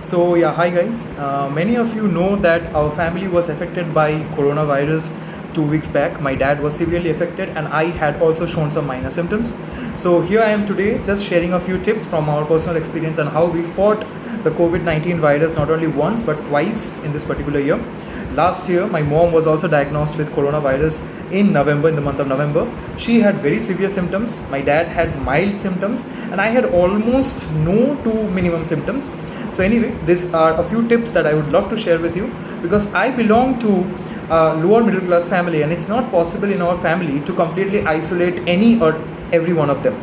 So yeah, hi guys. Many of you know that our family was affected by coronavirus 2 weeks back. My dad was severely affected and I had also shown some minor symptoms. So here I am today just sharing a few tips from our personal experience on how we fought the COVID-19 virus not only once but twice in this particular year. Last year, my mom was also diagnosed with coronavirus in November, in the month of November. She had very severe symptoms. My dad had mild symptoms and I had almost no to minimum symptoms. So anyway, these are a few tips that I would love to share with you because I belong to a lower middle class family and it's not possible in our family to completely isolate any or every one of them.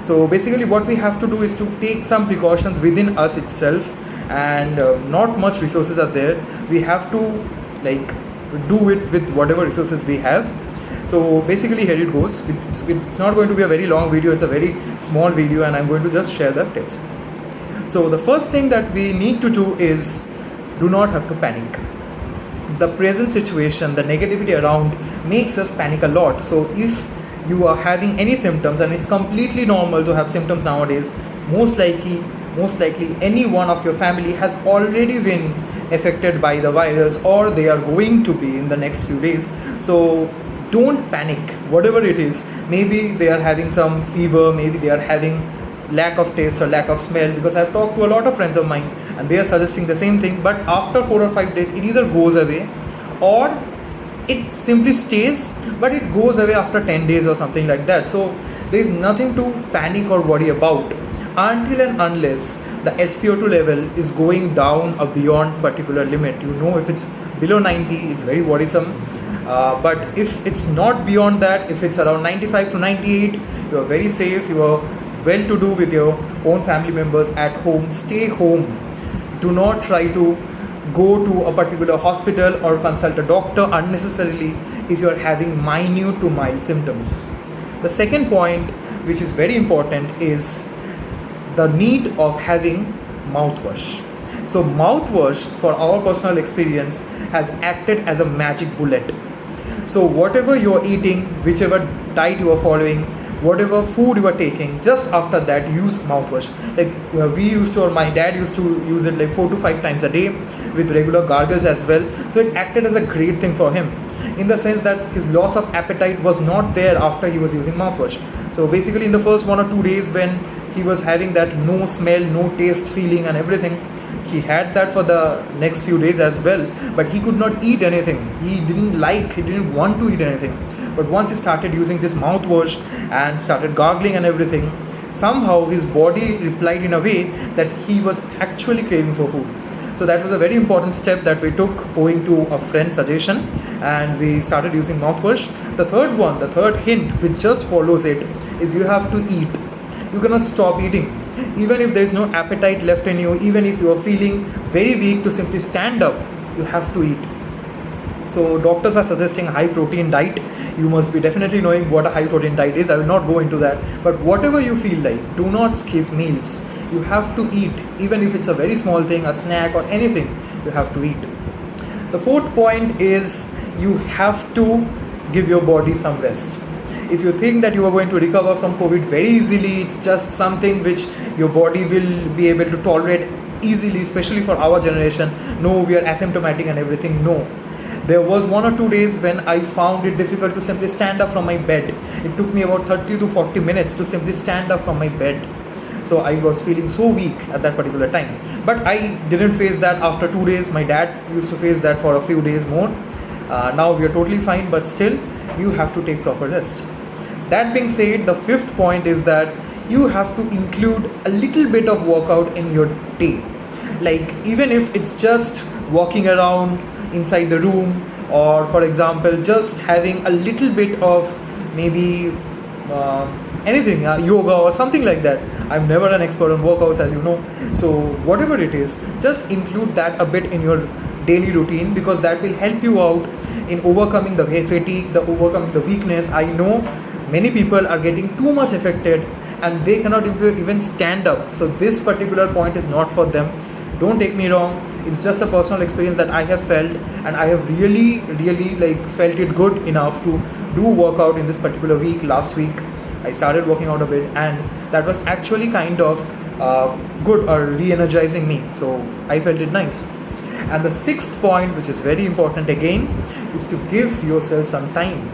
So basically what we have to do is to take some precautions within us itself, and not much resources are there. We have to do it with whatever resources we have. So basically here it goes. It's not going to be a very long video, it's a very small video and I'm going to just share the tips. So the first thing that we need to do is do not have to panic. The present situation, the negativity around makes us panic a lot. So if you are having any symptoms, and it's completely normal to have symptoms nowadays, most likely any one of your family has already been affected by the virus or they are going to be in the next few days. So don't panic, whatever it is. Maybe they are having some fever, maybe they are having lack of taste or lack of smell, because I've talked to a lot of friends of mine and they are suggesting the same thing, but after 4 or 5 days it either goes away or it simply stays, but it goes away after 10 days or something like that. So there is nothing to panic or worry about until and unless the SpO2 level is going down or beyond particular limit. You know, if it's below 90, it's very worrisome. But if it's not beyond that, if it's around 95 to 98, you are very safe. You are well to do with your own family members at home. Stay home. Do not try to go to a particular hospital or consult a doctor unnecessarily if you are having minute to mild symptoms. The second point, which is very important, is the need of having mouthwash. So mouthwash, for our personal experience, has acted as a magic bullet. So whatever you are eating, whichever diet you are following, whatever food you are taking, just after that use mouthwash. My dad used to use it 4 to 5 times a day with regular gargles as well. So it acted as a great thing for him, in the sense that his loss of appetite was not there after he was using mouthwash. So basically in the first 1 or 2 days when he was having that no smell, no taste feeling and everything, he had that for the next few days as well, but he could not eat anything. He didn't want to eat anything. But once he started using this mouthwash and started gargling and everything, somehow his body replied in a way that he was actually craving for food. So that was a very important step that we took owing to a friend's suggestion, and we started using mouthwash. The third hint which just follows it is you have to eat. You cannot stop eating. Even if there is no appetite left in you, even if you are feeling very weak to simply stand up, you have to eat. So doctors are suggesting high protein diet. You must be definitely knowing what a high protein diet is. I will not go into that. But whatever you feel like, do not skip meals. You have to eat. Even if it's a very small thing, a snack or anything, you have to eat. The fourth point is you have to give your body some rest. If you think that you are going to recover from COVID very easily, it's just something which your body will be able to tolerate easily, especially for our generation. No, we are asymptomatic and everything. No. There was 1 or 2 days when I found it difficult to simply stand up from my bed. It took me about 30 to 40 minutes to simply stand up from my bed. So I was feeling so weak at that particular time. But I didn't face that after 2 days. My dad used to face that for a few days more. Now we are totally fine, but still you have to take proper rest. That being said, the fifth point is that you have to include a little bit of workout in your day. Even if it's just walking around inside the room, or for example just having a little bit of maybe anything, yoga or something like that. I'm never an expert on workouts, as you know. So whatever it is, just include that a bit in your daily routine, because that will help you out in overcoming the fatigue, overcoming the weakness. I know many people are getting too much affected and they cannot even stand up. So this particular point is not for them. Don't take me wrong, it's just a personal experience that I have felt, and I have really felt it good enough to do workout in this particular week. Last week I started working out a bit, and that was actually kind of good or re-energizing me. So I felt it nice. And the sixth point, which is very important again, is to give yourself some time.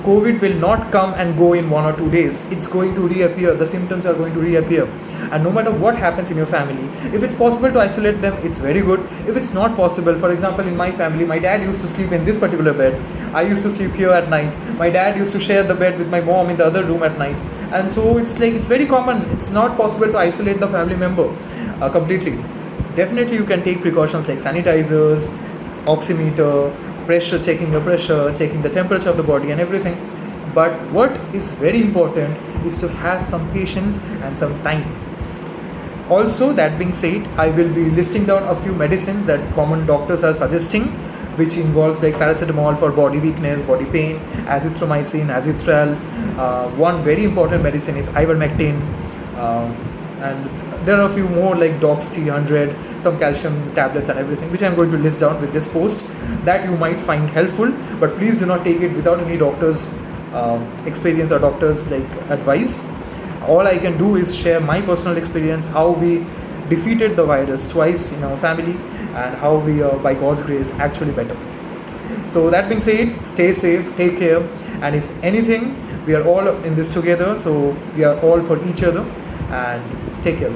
COVID will not come and go in 1 or 2 days. It's going to reappear. The symptoms are going to reappear. And no matter what happens in your family, if it's possible to isolate them, it's very good. If it's not possible, for example, in my family, my dad used to sleep in this particular bed. I used to sleep here at night. My dad used to share the bed with my mom in the other room at night. And so it's very common. It's not possible to isolate the family member completely. Definitely you can take precautions like sanitizers, oximeter, pressure, checking your pressure, checking the temperature of the body and everything. But what is very important is to have some patience and some time. Also, that being said, I will be listing down a few medicines that common doctors are suggesting, which involves like paracetamol for body weakness, body pain, azithromycin, azithral. One very important medicine is ivermectin, and there are a few more like 𝗃𝗶𝗱𝗏, some calcium tablets and everything, which I'm going to list down with this post, that you might find helpful. But please do not take it without any doctor's experience or doctor's advice. All I can do is share my personal experience, how we defeated the virus twice in our family, and how we by God's grace actually better. So that being said, stay safe, take care, and if anything, we are all in this together, so we are all for each other, and take care.